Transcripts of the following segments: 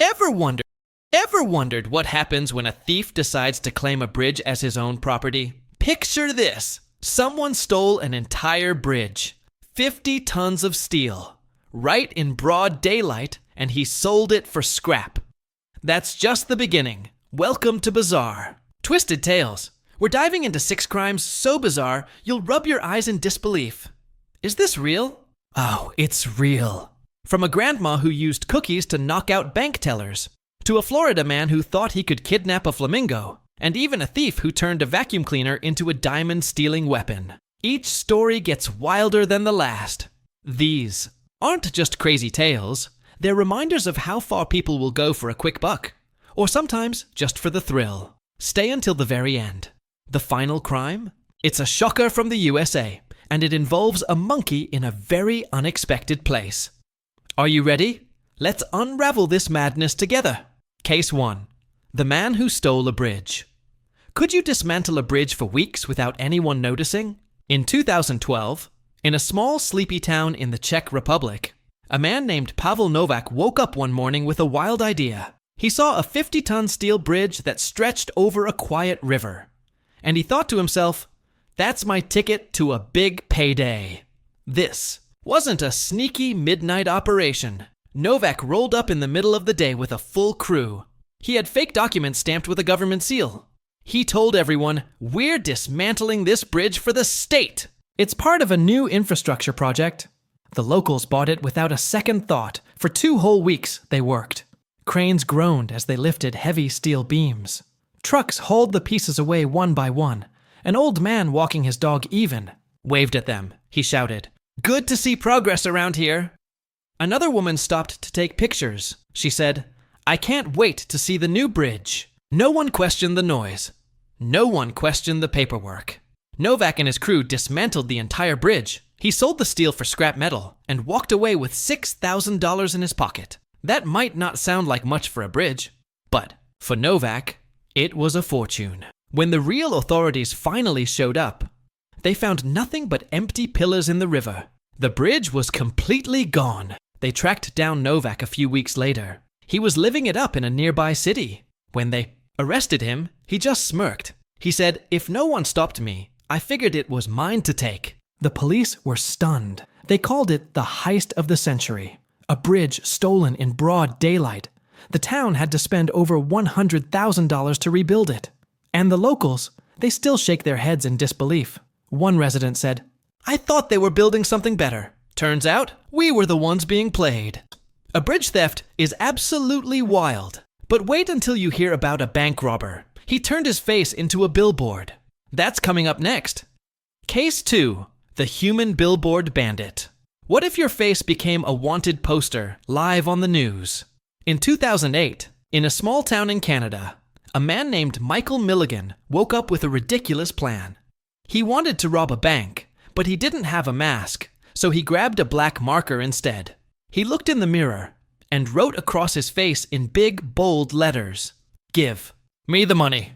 Ever wondered? Ever wondered what happens when a thief decides to claim a bridge as his own property? Picture this. Someone stole an entire bridge, 50 tons of steel, right in broad daylight, and he sold it for scrap. That's just the beginning. Welcome to Bizarre. Twisted Tales. We're diving into 6 crimes so bizarre, you'll rub your eyes in disbelief. Is this real? Oh, it's real. From a grandma who used cookies to knock out bank tellers, to a Florida man who thought he could kidnap a flamingo, and even a thief who turned a vacuum cleaner into a diamond-stealing weapon. Each story gets wilder than the last. These aren't just crazy tales, they're reminders of how far people will go for a quick buck, or sometimes just for the thrill. Stay until the very end. The final crime? It's a shocker from the USA, and it involves a monkey in a very unexpected place. Are you ready? Let's unravel this madness together. Case 1. The man who stole a bridge. Could you dismantle a bridge for weeks without anyone noticing? In 2012, in a small sleepy town in the Czech Republic, a man named Pavel Novak woke up one morning with a wild idea. He saw a 50-ton steel bridge that stretched over a quiet river. And he thought to himself, that's my ticket to a big payday. This wasn't a sneaky midnight operation. Novak rolled up in the middle of the day with a full crew. He had fake documents stamped with a government seal. He told everyone, we're dismantling this bridge for the state. It's part of a new infrastructure project. The locals bought it without a second thought. For 2 whole weeks, they worked. Cranes groaned as they lifted heavy steel beams. Trucks hauled the pieces away one by one. An old man walking his dog Even waved at them. He shouted, "Good to see progress around here." Another woman stopped to take pictures. She said, "I can't wait to see the new bridge." No one questioned the noise. No one questioned the paperwork. Novak and his crew dismantled the entire bridge. He sold the steel for scrap metal and walked away with $6,000 in his pocket. That might not sound like much for a bridge, but for Novak, it was a fortune. When the real authorities finally showed up, they found nothing but empty pillars in the river. The bridge was completely gone. They tracked down Novak a few weeks later. He was living it up in a nearby city. When they arrested him, he just smirked. He said, "If no one stopped me, I figured it was mine to take." The police were stunned. They called it the heist of the century. A bridge stolen in broad daylight. The town had to spend over $100,000 to rebuild it. And the locals, they still shake their heads in disbelief. One resident said, "I thought they were building something better. Turns out, we were the ones being played." A bridge theft is absolutely wild. But wait until you hear about a bank robber. He turned his face into a billboard. That's coming up next. Case 2. The human billboard bandit. What if your face became a wanted poster live on the news? In 2008, in a small town in Canada, a man named Michael Milligan woke up with a ridiculous plan. He wanted to rob a bank, but he didn't have a mask, so he grabbed a black marker instead. He looked in the mirror and wrote across his face in big, bold letters, "Give me the money."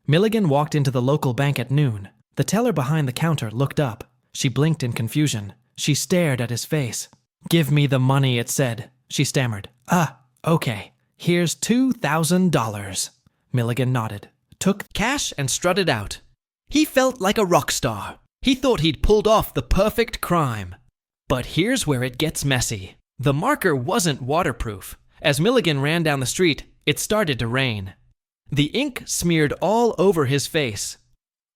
Milligan walked into the local bank at noon. The teller behind the counter looked up. She blinked in confusion. She stared at his face. "Give me the money," it said. She stammered. Okay. Here's $2,000. Milligan nodded, took cash and strutted out. He felt like a rock star. He thought he'd pulled off the perfect crime. But here's where it gets messy. The marker wasn't waterproof. As Milligan ran down the street, it started to rain. The ink smeared all over his face.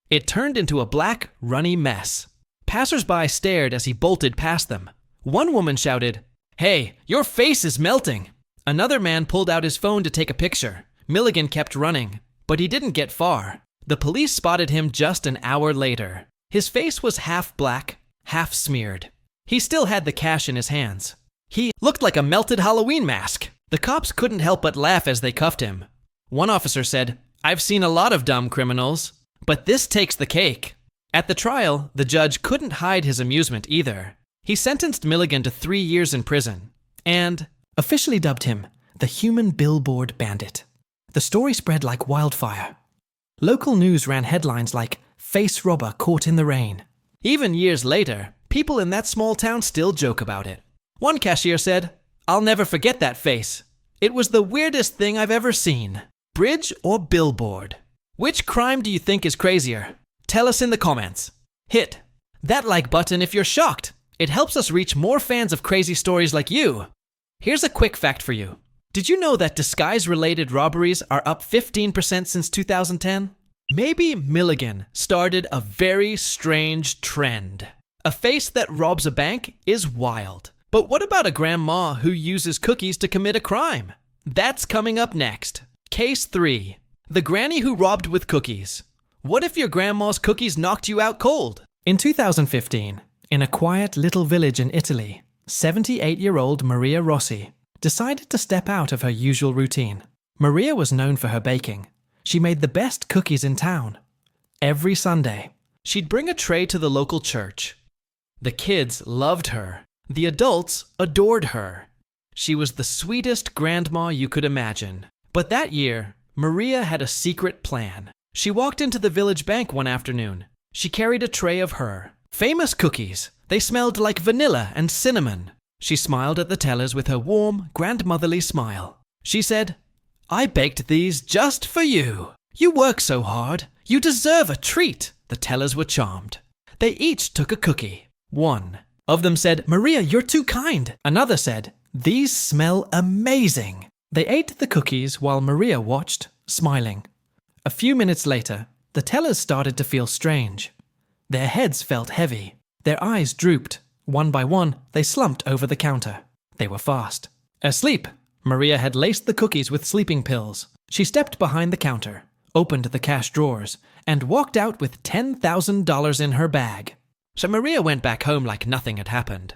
It turned into a black, runny mess. Passers-by stared as he bolted past them. One woman shouted, "Hey, your face is melting." Another man pulled out his phone to take a picture. Milligan kept running, but he didn't get far. The police spotted him just an hour later. His face was half black, half smeared. He still had the cash in his hands. He looked like a melted Halloween mask. The cops couldn't help but laugh as they cuffed him. One officer said, "I've seen a lot of dumb criminals, but this takes the cake." At the trial, the judge couldn't hide his amusement either. He sentenced Milligan to 3 years in prison and officially dubbed him the human billboard bandit. The story spread like wildfire. Local news ran headlines like, "Face robber caught in the rain." Even years later, people in that small town still joke about it. One cashier said, "I'll never forget that face. It was the weirdest thing I've ever seen. Bridge or billboard? Which crime do you think is crazier? Tell us in the comments. Hit that like button if you're shocked. It helps us reach more fans of crazy stories like you. Here's a quick fact for you. Did you know that disguise-related robberies are up 15% since 2010? Maybe Milligan started a very strange trend. A face that robs a bank is wild. But what about a grandma who uses cookies to commit a crime? That's coming up next. Case 3. The granny who robbed with cookies. What if your grandma's cookies knocked you out cold? In 2015, in a quiet little village in Italy, 78-year-old Maria Rossi decided to step out of her usual routine. Maria was known for her baking. She made the best cookies in town. Every Sunday, she'd bring a tray to the local church. The kids loved her. The adults adored her. She was the sweetest grandma you could imagine. But that year, Maria had a secret plan. She walked into the village bank one afternoon. She carried a tray of her famous cookies. They smelled like vanilla and cinnamon. She smiled at the tellers with her warm, grandmotherly smile. She said, "I baked these just for you. You work so hard. You deserve a treat." The tellers were charmed. They each took a cookie. One of them said, "Maria, you're too kind." Another said, "These smell amazing." They ate the cookies while Maria watched, smiling. A few minutes later, the tellers started to feel strange. Their heads felt heavy. Their eyes drooped. One by one, they slumped over the counter. They were fast asleep. Maria had laced the cookies with sleeping pills. She stepped behind the counter, opened the cash drawers, and walked out with $10,000 in her bag. So Maria went back home like nothing had happened.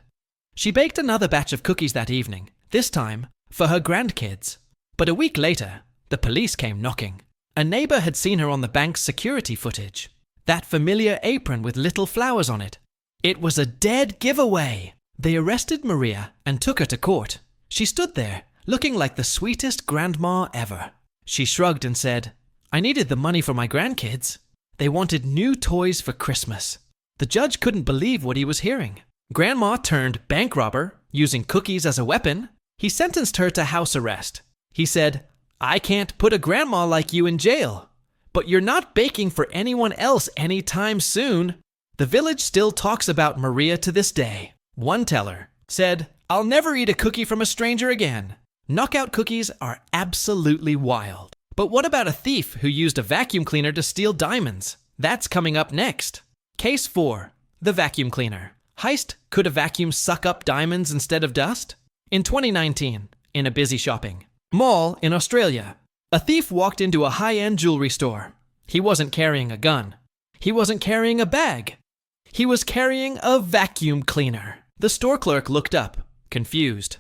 She baked another batch of cookies that evening, this time for her grandkids. But a week later, the police came knocking. A neighbor had seen her on the bank's security footage. That familiar apron with little flowers on it. It was a dead giveaway. They arrested Maria and took her to court. She stood there, looking like the sweetest grandma ever. She shrugged and said, "I needed the money for my grandkids. They wanted new toys for Christmas." The judge couldn't believe what he was hearing. Grandma turned bank robber, using cookies as a weapon. He sentenced her to house arrest. He said, "I can't put a grandma like you in jail, but you're not baking for anyone else anytime soon." The village still talks about Maria to this day. One teller said, "I'll never eat a cookie from a stranger again." Knockout cookies are absolutely wild. But what about a thief who used a vacuum cleaner to steal diamonds? That's coming up next. Case 4. The vacuum cleaner. Heist, could a vacuum suck up diamonds instead of dust? In 2019, in a busy shopping mall in Australia, a thief walked into a high-end jewelry store. He wasn't carrying a gun. He wasn't carrying a bag. He was carrying a vacuum cleaner. The store clerk looked up, confused.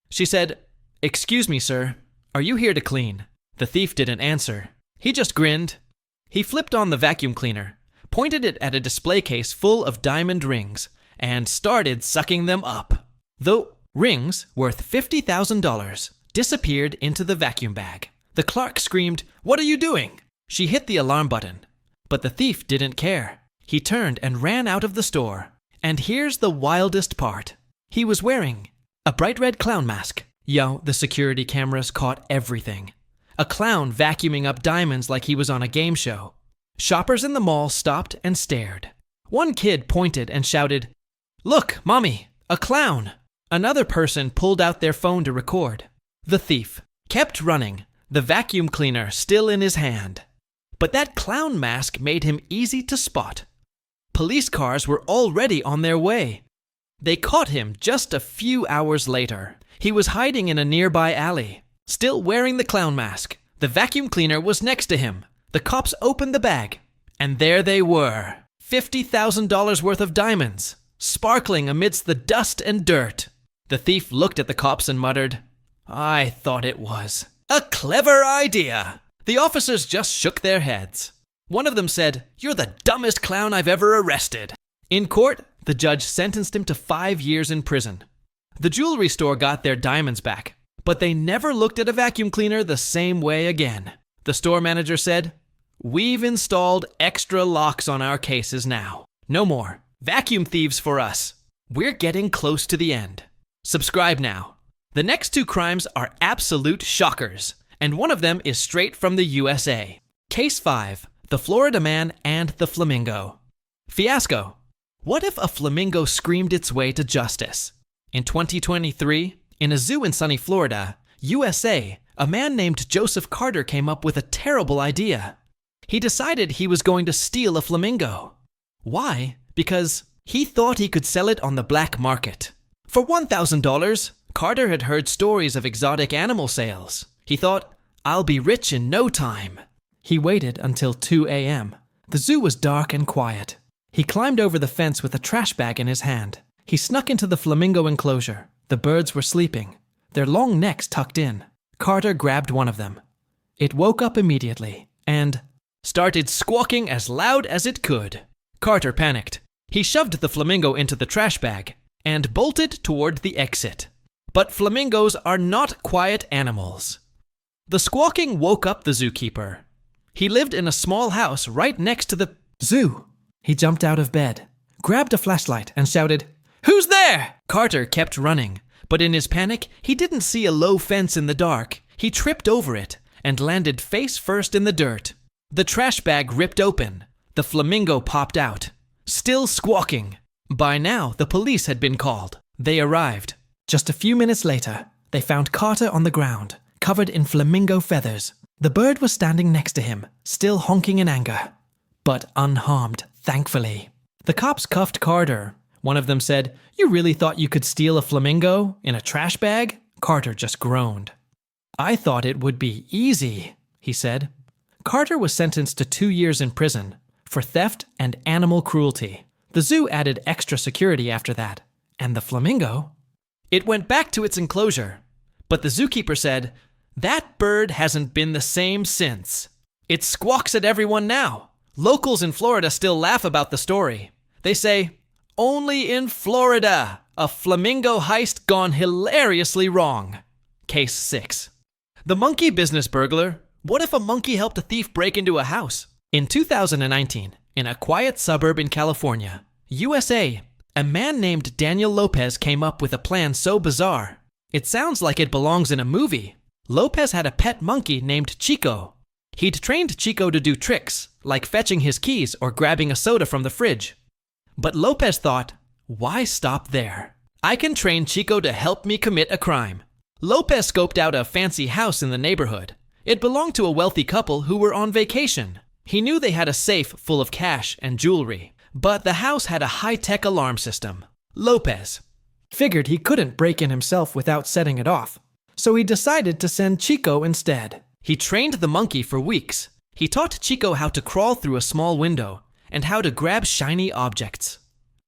She said, "Excuse me, sir, are you here to clean?" The thief didn't answer. He just grinned. He flipped on the vacuum cleaner, pointed it at a display case full of diamond rings, and started sucking them up. The rings, worth $50,000, disappeared into the vacuum bag. The clerk screamed, "What are you doing?" She hit the alarm button, but the thief didn't care. He turned and ran out of the store. And here's the wildest part. He was wearing a bright red clown mask. Yo, the security cameras caught everything. A clown vacuuming up diamonds like he was on a game show. Shoppers in the mall stopped and stared. One kid pointed and shouted, "Look, Mommy, a clown." Another person pulled out their phone to record. The thief kept running, the vacuum cleaner still in his hand. But that clown mask made him easy to spot. Police cars were already on their way. They caught him just a few hours later. He was hiding in a nearby alley, still wearing the clown mask. The vacuum cleaner was next to him. The cops opened the bag, and there they were, $50,000 worth of diamonds, sparkling amidst the dust and dirt. The thief looked at the cops and muttered, "I thought it was a clever idea." The officers just shook their heads. One of them said, "You're the dumbest clown I've ever arrested." In court, the judge sentenced him to 5 years in prison. The jewelry store got their diamonds back, but they never looked at a vacuum cleaner the same way again. The store manager said, "We've installed extra locks on our cases now. No more vacuum thieves for us. We're getting close to the end." Subscribe now. The next two crimes are absolute shockers, and one of them is straight from the USA. Case 5, the Florida Man and the Flamingo. Fiasco. What if a flamingo screamed its way to justice? In 2023, in a zoo in sunny Florida, USA, a man named Joseph Carter came up with a terrible idea. He decided he was going to steal a flamingo. Why? Because he thought he could sell it on the black market. For $1,000, Carter had heard stories of exotic animal sales. He thought, I'll be rich in no time. He waited until 2 a.m. The zoo was dark and quiet. He climbed over the fence with a trash bag in his hand. He snuck into the flamingo enclosure. The birds were sleeping, their long necks tucked in. Carter grabbed one of them. It woke up immediately and started squawking as loud as it could. Carter panicked. He shoved the flamingo into the trash bag and bolted toward the exit. But flamingos are not quiet animals. The squawking woke up the zookeeper. He lived in a small house right next to the zoo. He jumped out of bed, grabbed a flashlight, and shouted, "Who's there?" Carter kept running, but in his panic, he didn't see a low fence in the dark. He tripped over it and landed face first in the dirt. The trash bag ripped open. The flamingo popped out, still squawking. By now, the police had been called. They arrived. Just a few minutes later, they found Carter on the ground, covered in flamingo feathers. The bird was standing next to him, still honking in anger, but unharmed, thankfully. The cops cuffed Carter. One of them said, "You really thought you could steal a flamingo in a trash bag?" Carter just groaned. "I thought it would be easy," he said. Carter was sentenced to 2 years in prison for theft and animal cruelty. The zoo added extra security after that. And the flamingo? It went back to its enclosure. But the zookeeper said, "That bird hasn't been the same since. It squawks at everyone now." Locals in Florida still laugh about the story. They say, "Only in Florida, a flamingo heist gone hilariously wrong." Case 6. The monkey business burglar. What if a monkey helped a thief break into a house? In 2019, in a quiet suburb in California, USA, a man named Daniel Lopez came up with a plan so bizarre. It sounds like it belongs in a movie. Lopez had a pet monkey named Chico. He'd trained Chico to do tricks, like fetching his keys or grabbing a soda from the fridge. But Lopez thought, why stop there? I can train Chico to help me commit a crime. Lopez scoped out a fancy house in the neighborhood. It belonged to a wealthy couple who were on vacation. He knew they had a safe full of cash and jewelry, but the house had a high-tech alarm system. Lopez figured he couldn't break in himself without setting it off, so he decided to send Chico instead. He trained the monkey for weeks. He taught Chico how to crawl through a small window and how to grab shiny objects.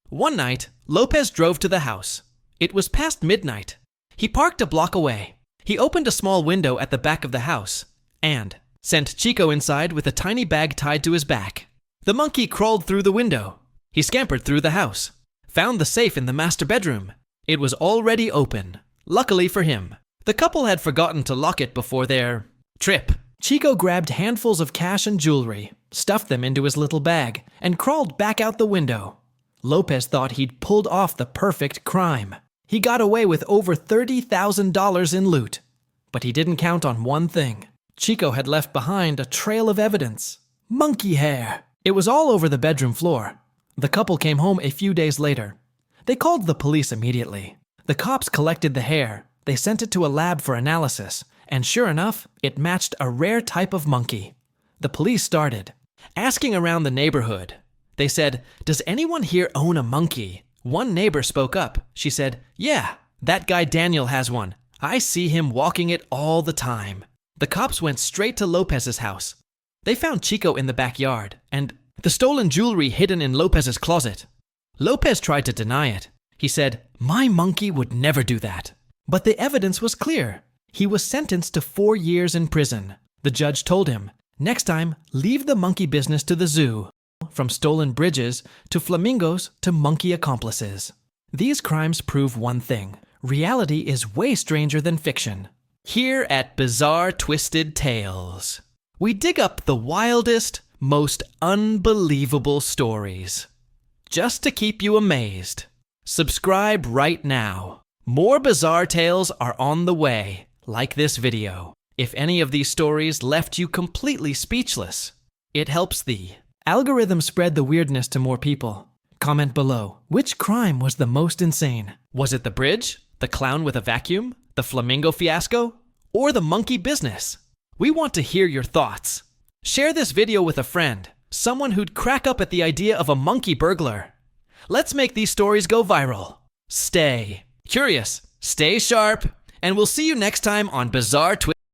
One night, Lopez drove to the house. It was past midnight. He parked a block away. He opened a small window at the back of the house and sent Chico inside with a tiny bag tied to his back. The monkey crawled through the window. He scampered through the house, found the safe in the master bedroom. It was already open, luckily for him. The couple had forgotten to lock it before their trip. Chico grabbed handfuls of cash and jewelry, stuffed them into his little bag, and crawled back out the window. Lopez thought he'd pulled off the perfect crime. He got away with over $30,000 in loot. But he didn't count on one thing. Chico had left behind a trail of evidence. Monkey hair. It was all over the bedroom floor. The couple came home a few days later. They called the police immediately. The cops collected the hair. They sent it to a lab for analysis, and sure enough, it matched a rare type of monkey. The police started asking around the neighborhood. They said, "Does anyone here own a monkey?" One neighbor spoke up. She said, "Yeah, that guy Daniel has one. I see him walking it all the time." The cops went straight to Lopez's house. They found Chico in the backyard and the stolen jewelry hidden in Lopez's closet. Lopez tried to deny it. He said, "My monkey would never do that." But the evidence was clear. He was sentenced to 4 years in prison. The judge told him, "Next time, leave the monkey business to the zoo." From stolen bridges to flamingos to monkey accomplices. These crimes prove one thing. Reality is way stranger than fiction. Here at Bizarre Twisted Tales, we dig up the wildest, most unbelievable stories. Just to keep you amazed. Subscribe right now. More bizarre tales are on the way, like this video. If any of these stories left you completely speechless, it helps the algorithm spread the weirdness to more people. Comment below, which crime was the most insane? Was it the bridge, the clown with a vacuum, the Flamingo fiasco, or the monkey business? We want to hear your thoughts. Share this video with a friend, someone who'd crack up at the idea of a monkey burglar. Let's make these stories go viral. Stay curious, stay sharp, and we'll see you next time on Bizarre Twist.